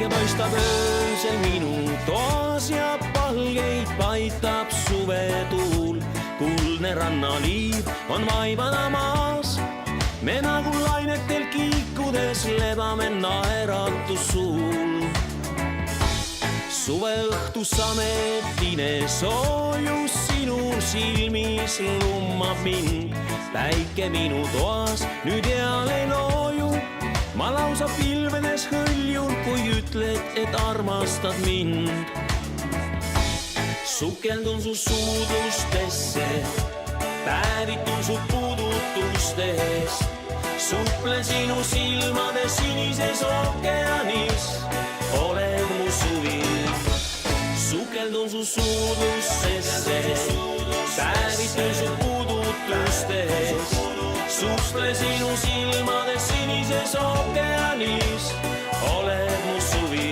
päike paistab öösel minu toas ja palgeid paitab suvetuul. Kuldne rannaliiv on vaibana maas, me nagu lainetel kiikudes lebame naeratus suul. Suveõhtu sametine soojus sinul silmis lummab mind. Päike minu toas nüüd eal ei looju, ma lausa pilvedes hõljun, kui ütled, et armastad mind. Sukeldun su suudlustesse, päevitun su puudutustes, suplen sinu silmade sinises ookeanis, oled mu suvi. Sukeldun su suudlustesse, päevitun su puudutustes, suplen sinu silmade sinises ookeanis, oled mu suvi,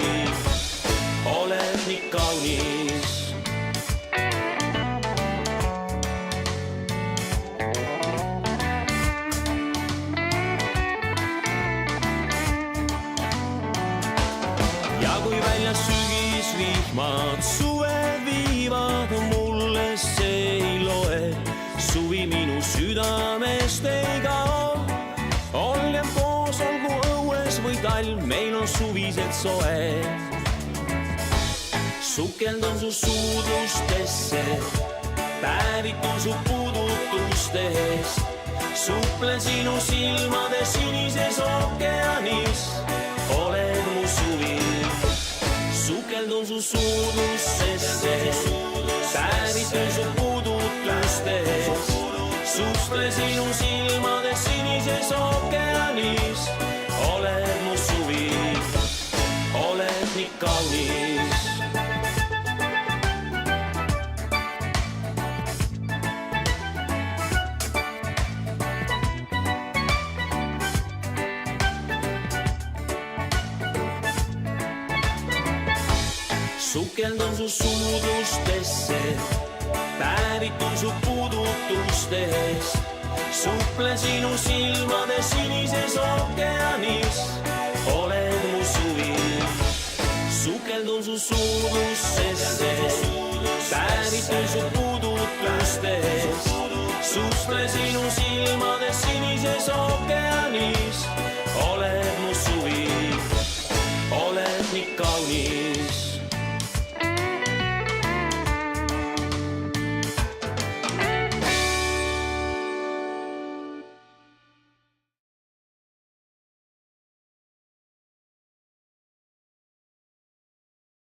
oled nii kaunis. Ja kui väljas sügisvihmad suve viivad, mulle see ei loe. Suvi minu südamest ei kao. Olgem koos, olgu õues või talv, meil on suviselt soe. Sukeldun su suudlustesse, päevitun su puudutustes, suplen sinu silmade sinises ookeanis, oled mu suvi. Sukeldun su suudlustesse, päevitun su puudutustes, suplen sinu silmade sinises ookeanis, oled mu suvi, oled nii kaunis. Sukeldun su suudlustesse, päevitun su puudutustes, suplen sinu silmade sinises ookeanis, oled mu suvi. Sukeldun su suudlustesse, päevitun su puudutustes, suplen sinu silmade sinises ookeanis,